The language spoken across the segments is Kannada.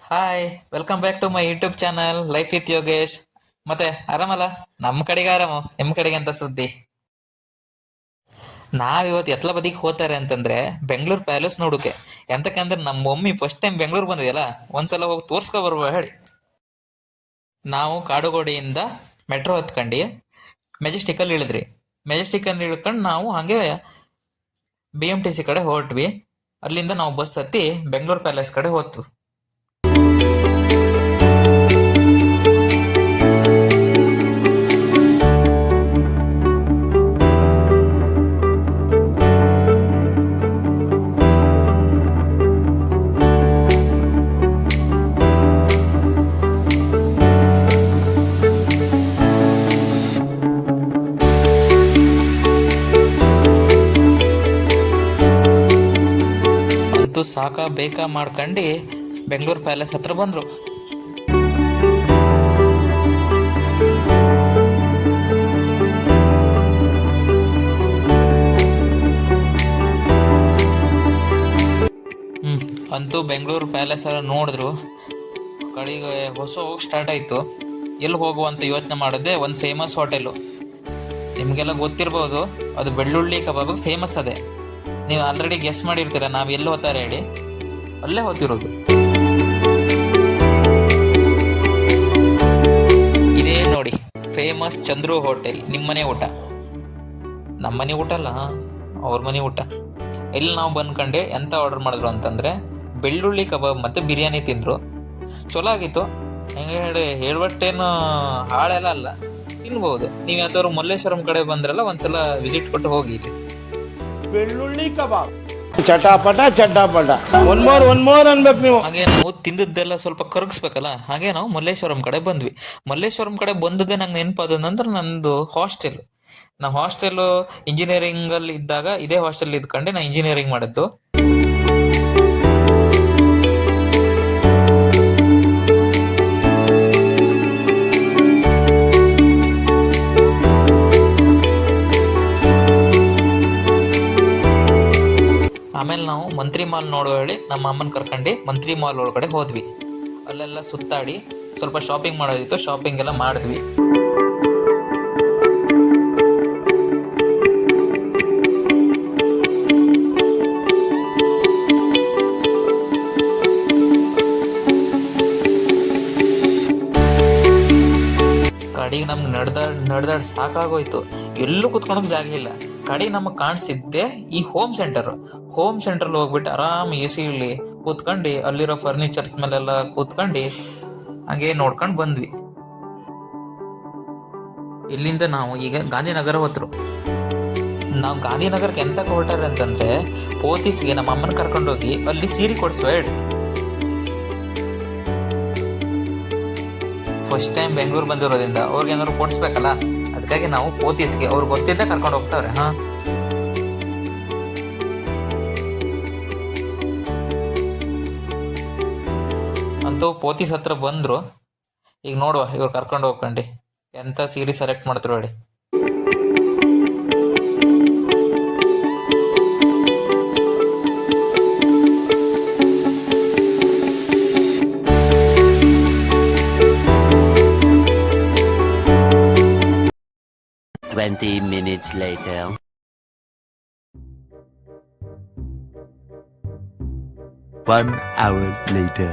Hi, welcome back to my YouTube channel life with Yogesh. ಮತ್ತೆ ಆರಾಮಲ್ಲ? ನಮ್ಮ ಕಡೆಗೆ ಆರಾಮು, ನಿಮ್ ಕಡೆಗೆ ಅಂತ ಸುದ್ದಿ? ನಾವ್ ಇವತ್ತು ಎತ್ಲ ಬದಿಗೆ ಹೋತಾರೆ ಅಂತಂದ್ರೆ ಬೆಂಗಳೂರು ಪ್ಯಾಲೇಸ್ ನೋಡುಕೆ. ಎಂತಕಂದ್ರೆ ನಮ್ಮ ಮಮ್ಮಿ ಫಸ್ಟ್ ಟೈಮ್ ಬೆಂಗಳೂರು ಬಂದಿದೆಯಲ್ಲ, ಒಂದ್ಸಲ ಹೋಗಿ ತೋರ್ಸ್ಕೊ ಬರುವ ಹೇಳಿ. ನಾವು ಕಾಡುಗೋಡಿಯಿಂದ ಮೆಟ್ರೋ ಹತ್ಕೊಂಡು ಮೆಜೆಸ್ಟಿಕ್ ಅಲ್ಲಿ ಇಳಿದ್ರಿ. ಮೆಜೆಸ್ಟಿಕ್ ಅಲ್ಲಿ ಇಳ್ಕೊಂಡು ನಾವು ಹಂಗೆ BMTC ಕಡೆ ಹೊರಟ್ವಿ. ಅಲ್ಲಿಂದ ನಾವು ಬಸ್ ಹತ್ತಿ ಬೆಂಗಳೂರು ಪ್ಯಾಲೇಸ್ ಕಡೆ ಹೋದ್ವು. ಅಂತೂ ಸಾಕ ಬೇಕಾ ಮಾಡ್ಕೊಂಡು ಬೆಂಗಳೂರು ಪ್ಯಾಲೇಸ್ ಹತ್ರ ಬಂದ್ರು. ಅಂತೂ ಬೆಂಗಳೂರು ಪ್ಯಾಲೇಸ್ ಎಲ್ಲ ನೋಡಿದ್ರು. ಕಡೆಗೆ ಹೊಸ ಹೋಗಿ ಸ್ಟಾರ್ಟ್ ಆಯ್ತು. ಎಲ್ಲಿ ಹೋಗುವಂತ ಯೋಚನೆ ಮಾಡಿದೆ, ಒಂದು ಫೇಮಸ್ ಹೋಟೆಲು. ನಿಮ್ಗೆಲ್ಲ ಗೊತ್ತಿರ್ಬೋದು, ಅದು ಬೆಳ್ಳುಳ್ಳಿ ಕಬಾಬ್ ಫೇಮಸ್ ಅದೇ. ನೀವು ಆಲ್ರೆಡಿ ಗೆಸ್ ಮಾಡಿರ್ತೀರ ನಾವ್ ಎಲ್ಲಿ ಹೋಗ್ತಾರೆ ಹೇಳಿ. ಅಲ್ಲೇ ಹೋಗ್ತಿರೋದು. ಇದೇ ನೋಡಿ, ಫೇಮಸ್ ಚಂದ್ರು ಹೋಟೆಲ್. ನಿಮ್ಮನೆ ಊಟ, ನಮ್ಮನೆ ಊಟ ಅಲ್ಲ, ಅವ್ರ ಮನೆ ಊಟ. ಇಲ್ಲಿ ನಾವು ಬಂದ್ಕಂಡೆ ಎಂತ ಆರ್ಡರ್ ಮಾಡಿದ್ರು ಅಂತಂದ್ರೆ ಬೆಳ್ಳುಳ್ಳಿ ಕಬಾಬ್ ಮತ್ತೆ ಬಿರಿಯಾನಿ ತಿಂದ್ರು. ಚಲೋ ಆಗಿತ್ತು. ಹೆಂಗೆ ಹೇಳಿ ಹೇಳ್ಬಟ್ಟೇನು ಹಾಳೆಲ್ಲ ಅಲ್ಲ, ತಿನ್ಬಹುದು. ನೀವ್ ಯಾವ್ದಾದ್ರು ಮಲ್ಲೇಶ್ವರಂ ಕಡೆ ಬಂದ್ರಲ್ಲ, ಒಂದ್ಸಲ ವಿಸಿಟ್ ಕೊಟ್ಟು ಹೋಗಿ ಇಲ್ಲಿ. ಬೆಳ್ಳುಳ್ಳಿ ಕಬಾಬ್ ಚಟಾಪಟ ಚಟಾಪಟ ಒನ್ ಮೋರ್ ಅನ್ಬೇಕು ನೀವು. ಹಾಗೆ ನಾವು ತಿಂದದ್ದೆಲ್ಲ ಸ್ವಲ್ಪ ಕರಗಿಸ್ಬೇಕಲ್ಲ, ಹಾಗೆ ನಾವು ಮಲ್ಲೇಶ್ವರಂ ಕಡೆ ಬಂದ್ವಿ. ಮಲ್ಲೇಶ್ವರಂ ಕಡೆ ಬಂದದ್ದೇ ನಂಗೆ ನೆನಪಾದಂದ್ರೆ ನಂದು ಹಾಸ್ಟೆಲ್. ನಾವು ಹಾಸ್ಟೆಲ್ ಇಂಜಿನಿಯರಿಂಗ್ ಅಲ್ಲಿ ಇದ್ದಾಗ ಇದೇ ಹಾಸ್ಟೆಲ್ ಇದ್ಕೊಂಡೆ ನಾ ಇಂಜಿನಿಯರಿಂಗ್ ಮಾಡಿದ್ದು. ಆಮೇಲೆ ನಾವು ಮಂತ್ರಿ ಮಾಲ್ ನೋಡೋ ಹೇಳಿ ನಮ್ಮ ಅಮ್ಮನ ಕರ್ಕೊಂಡು ಮಂತ್ರಿ ಮಾಲ್ ಒಳಗಡೆ ಹೋದ್ವಿ. ಅಲ್ಲೆಲ್ಲ ಸುತ್ತಾಡಿ ಸ್ವಲ್ಪ ಶಾಪಿಂಗ್ ಮಾಡೋದಿತ್ತು, ಶಾಪಿಂಗ್ ಎಲ್ಲ ಮಾಡಿದ್ವಿ. ಕಡೆಗೆ ನಮ್ಗೆ ನಡೆದಾಡ್ ಸಾಕಾಗೋಯ್ತು. ಎಲ್ಲೂ ಕುತ್ಕೊಳಕ್ ಜಾಗ ಇಲ್ಲ. ಕಡೆಗೆ ನಮಗ್ ಕಾಣಿಸಿದ್ದೆ ಈ ಹೋಮ್ ಸೆಂಟರ್ ಹೋಗ್ಬಿಟ್ಟು ಆರಾಮ್ AC ಇಲ್ಲಿ ಕೂತ್ಕೊಂಡು ಅಲ್ಲಿರೋ ಫರ್ನಿಚರ್ಸ್ ಮೇಲೆಲ್ಲ ಕೂತ್ಕೊಂಡು ಹಂಗೆ ನೋಡ್ಕೊಂಡು ಬಂದ್ವಿ. ಇಲ್ಲಿಂದ ನಾವು ಈಗ ಗಾಂಧಿನಗರ ಹೋದ್ರು. ನಾವು ಗಾಂಧಿನಗರಕ್ಕೆ ಎಂತ ಹೊರಟಾರೆ ಅಂತಂದ್ರೆ ಪೋತಿಸ್ಗೆ ನಮ್ಮ ಅಮ್ಮನ ಕರ್ಕೊಂಡೋಗಿ ಅಲ್ಲಿ ಸೀರೆ ಕೊಡ್ಸುವ ಹೇಳಿ. ಫಸ್ಟ್ ಟೈಮ್ ಬೆಂಗಳೂರು ಬಂದಿರೋದ್ರಿಂದ ಅವ್ರಿಗೆ ಏನಾದ್ರು ಕೊಡ್ಸ್ಬೇಕಲ್ಲ, ಅದಕ್ಕಾಗಿ ನಾವು ಪೋತಿಸ್ಗೆ ಅವ್ರಿಗೆ ಗೊತ್ತಿದ್ದ ಕರ್ಕೊಂಡು ಹೋಗ್ತಾರೆ. ಅಂತೂ ಪೋತಿಸ್ ಹತ್ರ ಬಂದ್ರು. ಈಗ ನೋಡುವ ಇವ್ರು ಕರ್ಕೊಂಡು ಹೋಗ್ಕೊಂಡು ಎಂತ ಸೀರೆ ಸೆಲೆಕ್ಟ್ ಮಾಡ್ತಾರೆ ಹೇಳಿ. Minutes later. 1 hour later.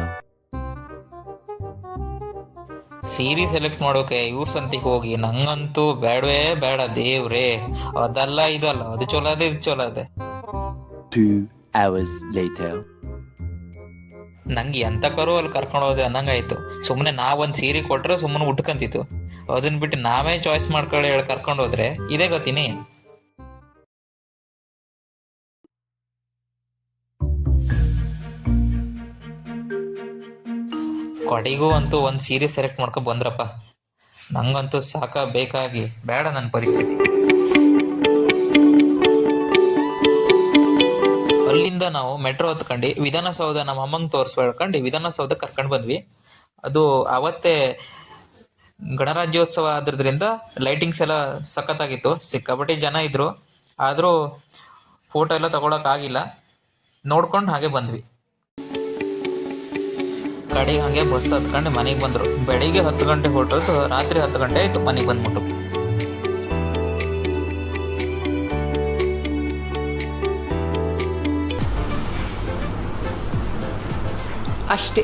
ಸೀರೆ ಸೆಲೆಕ್ಟ್ ಮಾಡೋಕೆ ಇವ್ರ ಸಂತಿಗೆ ಹೋಗಿ ನಂಗಂತೂ ಬೇಡವೇ ಬೇಡ ದೇವ್ರೇ. ಅದಲ್ಲ ಇದಲ್ಲ, ಅದು ಚಲೋ ಅದೇ ಇದು ಚಲೋ ಅದೇ. 2 hours later. ನಂಗೆ ಎಂತ ಕರು ಅಲ್ಲಿ ಕರ್ಕೊಂಡು ಹೋದೆ ಅನ್ನಂಗಾಯ್ತು. ಸುಮ್ಮನೆ ನಾವೊಂದ್ ಸೀರೆ ಕೊಟ್ರೆ ಸುಮ್ಮನೆ ಉಟ್ಕಂತಿತ್ತು. ಅದನ್ನ ಬಿಟ್ಟು ನಾವೇ ಚಾಯ್ಸ್ ಮಾಡ್ಕೊಳ್ಳಿ ಹೇಳಿ ಕರ್ಕೊಂಡು ಹೋದ್ರೆ ಇದೇ ಗೊತ್ತೀನಿ. ಕಡೆಗೂ ಅಂತೂ ಒಂದ್ ಸೀರೆ ಸೆಲೆಕ್ಟ್ ಮಾಡ್ಕೊಂಡ್ ಬಂದ್ರಪ್ಪ. ನಂಗಂತೂ ಸಾಕ ಬೇಕಾಗಿ ಬೇಡ ನನ್ನ ಪರಿಸ್ಥಿತಿ. ಅಲ್ಲಿಂದ ನಾವು ಮೆಟ್ರೋ ಹತ್ಕೊಂಡು ವಿಧಾನಸೌಧ ನಮ್ಮ ಅಮ್ಮಂಗ್ ತೋರಿಸ್ಬೇಡ್ಕೊಂಡು ವಿಧಾನಸೌಧ ಕರ್ಕೊಂಡ್ ಬಂದ್ವಿ. ಅದು ಅವತ್ತೇ ಗಣರಾಜ್ಯೋತ್ಸವ ಆದ್ರಿಂದ ಲೈಟಿಂಗ್ಸ್ ಎಲ್ಲ ಸಖತ್ತಾಗಿತ್ತು. ಸಿಕ್ಕಾಪಟ್ಟೆ ಜನ ಇದ್ರು, ಆದ್ರೂ ಫೋಟೋ ಎಲ್ಲ ತಗೊಳಕ್ ಆಗಿಲ್ಲ. ನೋಡ್ಕೊಂಡು ಹಾಗೆ ಬಂದ್ವಿ. ಕಡೆಗೆ ಹಾಗೆ ಬಸ್ ಹತ್ಕೊಂಡು ಮನೆಗೆ ಬಂದರು. ಬೆಳಿಗ್ಗೆ 10 ಗಂಟೆ ಹೊರಟೋದು, ರಾತ್ರಿ 10 ಗಂಟೆ ಆಯಿತು ಮನೆಗೆ ಬಂದ್ಬಿಟ್ಟು. ಅಷ್ಟೇ.